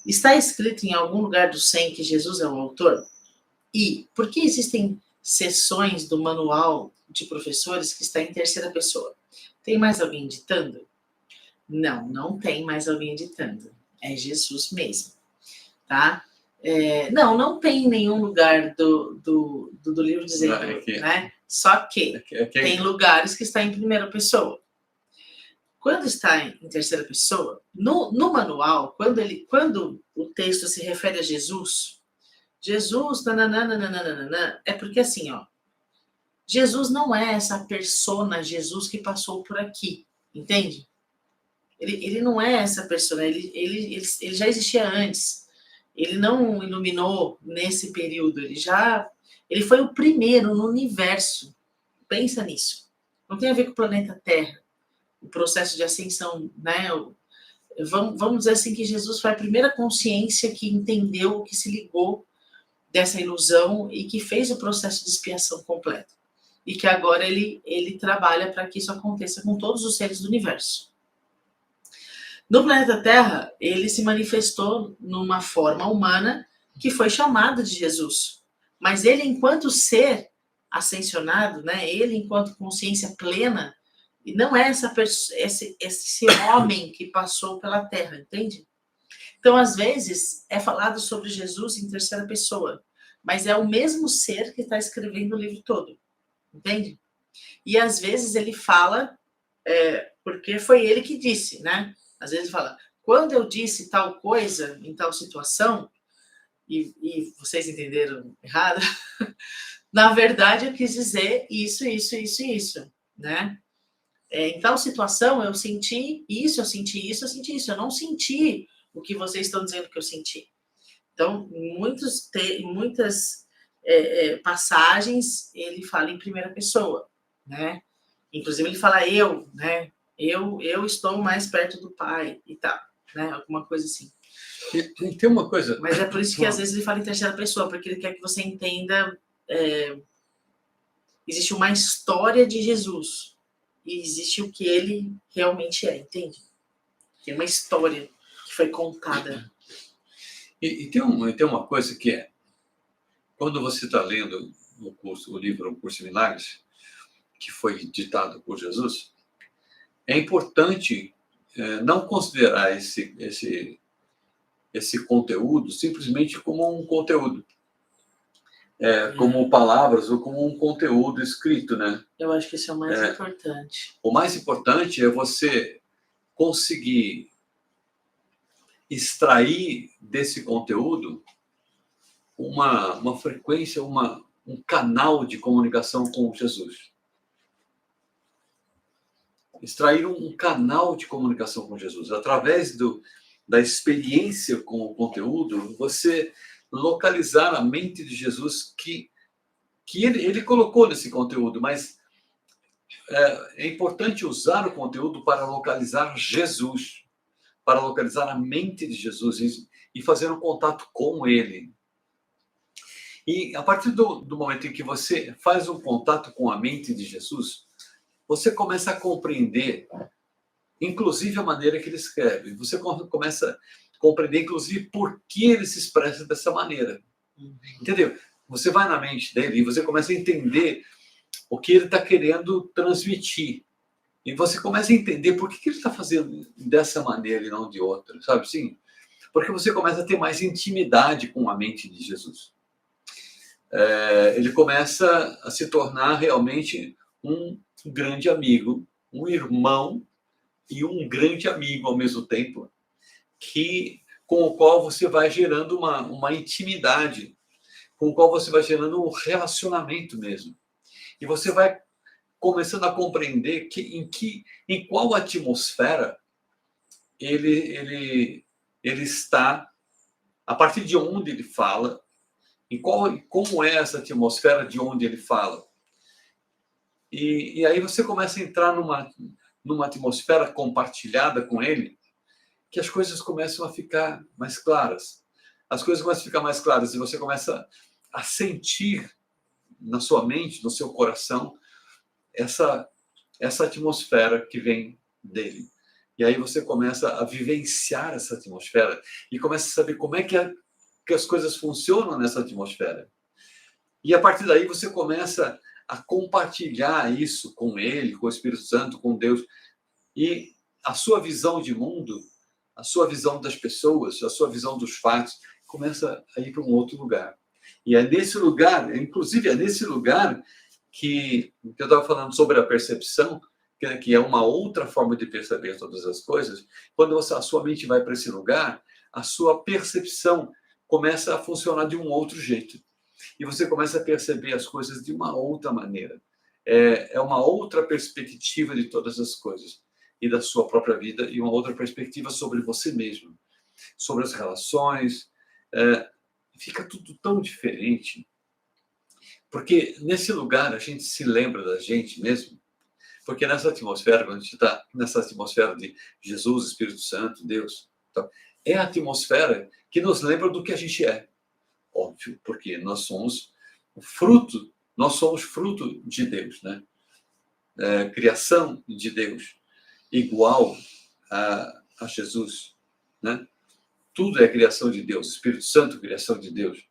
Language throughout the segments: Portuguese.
Está escrito em algum lugar do 100 que Jesus é o autor? E por que existem seções do manual de professores que está em terceira pessoa? Tem mais alguém editando? Não, não tem mais alguém editando. É Jesus mesmo, tá? Não tem nenhum lugar do livro dizendo, né? Só que tem lugares que está em primeira pessoa. Quando está em terceira pessoa, no manual, quando o texto se refere a Jesus, nananana, é porque assim, ó, Jesus não é essa persona Jesus que passou por aqui, entende? Ele não é essa persona, ele já existia antes. Ele não iluminou nesse período, ele foi o primeiro no universo. Pensa nisso. Não tem a ver com o planeta Terra, o processo de ascensão, né? Vamos dizer assim que Jesus foi a primeira consciência que entendeu, que se ligou dessa ilusão e que fez o processo de expiação completo. E que agora ele trabalha para que isso aconteça com todos os seres do universo. No planeta Terra, ele se manifestou numa forma humana que foi chamada de Jesus. Mas ele, enquanto ser ascensionado, né, ele, enquanto consciência plena, não é esse homem que passou pela Terra, entende? Então, às vezes, é falado sobre Jesus em terceira pessoa, mas é o mesmo ser que está escrevendo o livro todo, entende? E às vezes ele fala, porque foi ele que disse, né? Às vezes fala, quando eu disse tal coisa, em tal situação, e vocês entenderam errado, na verdade eu quis dizer isso, né? Em tal situação eu senti isso, eu senti isso, eu senti isso. Eu não senti o que vocês estão dizendo que eu senti. Então, muitas passagens ele fala em primeira pessoa, né? Inclusive ele fala eu, né? Eu estou mais perto do Pai e tal, né? Alguma coisa assim. E tem uma coisa... Mas é por isso que às vezes ele fala em terceira pessoa, porque ele quer que você entenda... existe uma história de Jesus e existe o que ele realmente é, entende? Tem uma história que foi contada. E tem uma coisa que é, quando você está lendo o livro O Curso de Milagres, que foi ditado por Jesus, é importante não considerar esse conteúdo simplesmente como um conteúdo, como palavras ou como um conteúdo escrito, né? Eu acho que isso é o mais importante. O mais importante é você conseguir extrair desse conteúdo uma frequência, um canal de comunicação com Jesus. Extrair um canal de comunicação com Jesus. Através da experiência com o conteúdo, você localizar a mente de Jesus que ele colocou nesse conteúdo, mas é importante usar o conteúdo para localizar Jesus, para localizar a mente de Jesus e fazer um contato com ele. E a partir do momento em que você faz um contato com a mente de Jesus, você começa a compreender, inclusive, a maneira que ele escreve. Você começa a compreender, inclusive, por que ele se expressa dessa maneira. Entendeu? Você vai na mente dele e você começa a entender o que ele está querendo transmitir. E você começa a entender por que ele está fazendo dessa maneira e não de outra, sabe? Sim, porque você começa a ter mais intimidade com a mente de Jesus. Ele começa a se tornar realmente um grande amigo, um irmão e um grande amigo ao mesmo tempo, com o qual você vai gerando uma intimidade, com o qual você vai gerando um relacionamento mesmo. E você vai começando a compreender em qual atmosfera ele está, a partir de onde ele fala, e como é essa atmosfera de onde ele fala. E aí você começa a entrar numa atmosfera compartilhada com ele, que as coisas começam a ficar mais claras. As coisas começam a ficar mais claras e você começa a sentir na sua mente, no seu coração, essa atmosfera que vem dele. E aí você começa a vivenciar essa atmosfera e começa a saber como é que as coisas funcionam nessa atmosfera. E a partir daí você começa a compartilhar isso com ele, com o Espírito Santo, com Deus. E a sua visão de mundo, a sua visão das pessoas, a sua visão dos fatos, começa a ir para um outro lugar. E é nesse lugar, inclusive é nesse lugar que eu estava falando sobre a percepção, que é uma outra forma de perceber todas as coisas. Quando a sua mente vai para esse lugar, a sua percepção começa a funcionar de um outro jeito. E você começa a perceber as coisas de uma outra maneira. É uma outra perspectiva de todas as coisas e da sua própria vida, e uma outra perspectiva sobre você mesmo, sobre as relações. Fica tudo tão diferente, porque nesse lugar a gente se lembra da gente mesmo, porque nessa atmosfera, quando a gente está nessa atmosfera de Jesus, Espírito Santo, Deus, então, é a atmosfera que nos lembra do que a gente é. Óbvio, porque nós somos fruto de Deus, né? Criação de Deus, igual a Jesus, né? Tudo é criação de Deus, Espírito Santo, criação de Deus.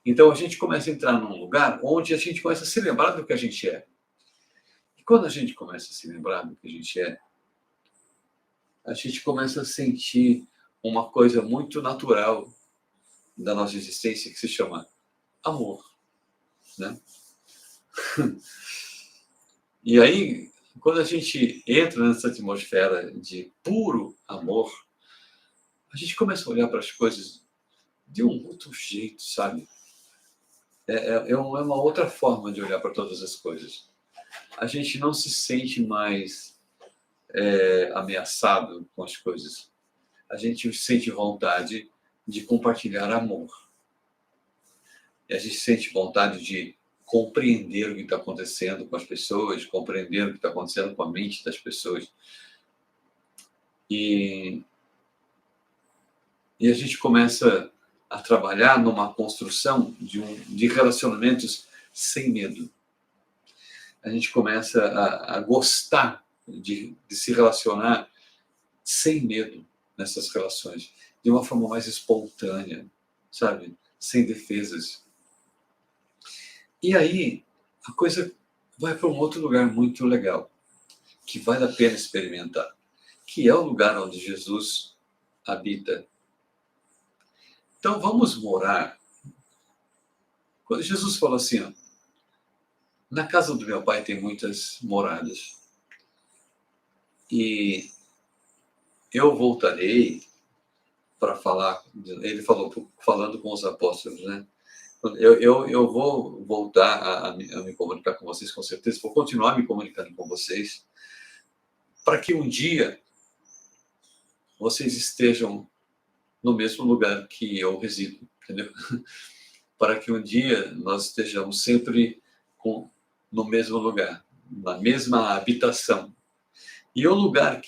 Então a gente começa a entrar num lugar onde a gente começa a se lembrar do que a gente é. E quando a gente começa a se lembrar do que a gente começa a sentir uma coisa muito natural da nossa existência que se chama amor, né? E aí, quando a gente entra nessa atmosfera de puro amor, a gente começa a olhar para as coisas de um outro jeito, sabe? É uma outra forma de olhar para todas as coisas. A gente não se sente mais ameaçado com as coisas. A gente sente vontade de compartilhar amor. E a gente sente vontade de compreender o que está acontecendo com as pessoas, compreender o que está acontecendo com a mente das pessoas. E a gente começa a trabalhar numa construção de relacionamentos sem medo. A gente começa a gostar de se relacionar sem medo nessas relações, de uma forma mais espontânea, sabe? Sem defesas. E aí, a coisa vai para um outro lugar muito legal, que vale a pena experimentar, que é o lugar onde Jesus habita. Então, vamos morar. Quando Jesus falou assim, ó, na casa do meu pai tem muitas moradas, e eu voltarei para falar, ele falou, falando com os apóstolos, né? Eu vou voltar a me comunicar com vocês, com certeza, vou continuar me comunicando com vocês, para que um dia vocês estejam no mesmo lugar que eu resido, entendeu? Para que um dia nós estejamos sempre no mesmo lugar, na mesma habitação. E o lugar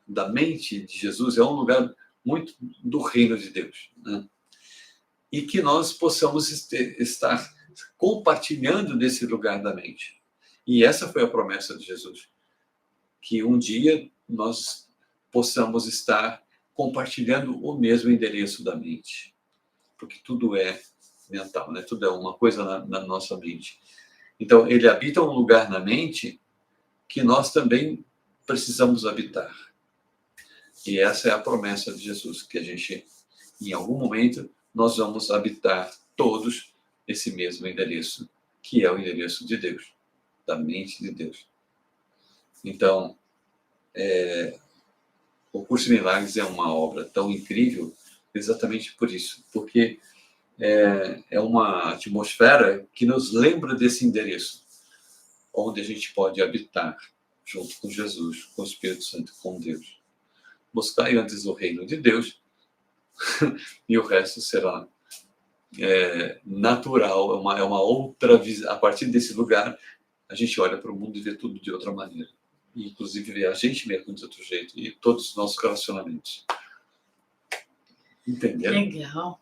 da mente de Jesus é um lugar muito do reino de Deus, né? E que nós possamos estar compartilhando desse lugar da mente. E essa foi a promessa de Jesus, que um dia nós possamos estar compartilhando o mesmo endereço da mente, porque tudo é mental, né? Tudo é uma coisa na nossa mente. Então, ele habita um lugar na mente que nós também precisamos habitar. E essa é a promessa de Jesus, que a gente, em algum momento, nós vamos habitar todos esse mesmo endereço, que é o endereço de Deus, da mente de Deus. Então, o Curso de Milagres é uma obra tão incrível exatamente por isso, porque é uma atmosfera que nos lembra desse endereço, onde a gente pode habitar junto com Jesus, com o Espírito Santo, com Deus. Buscai antes o reino de Deus e o resto será natural, é uma outra visão. A partir desse lugar, a gente olha para o mundo e vê tudo de outra maneira. E, inclusive, vê a gente mesmo de outro jeito e todos os nossos relacionamentos. Entendeu? Legal.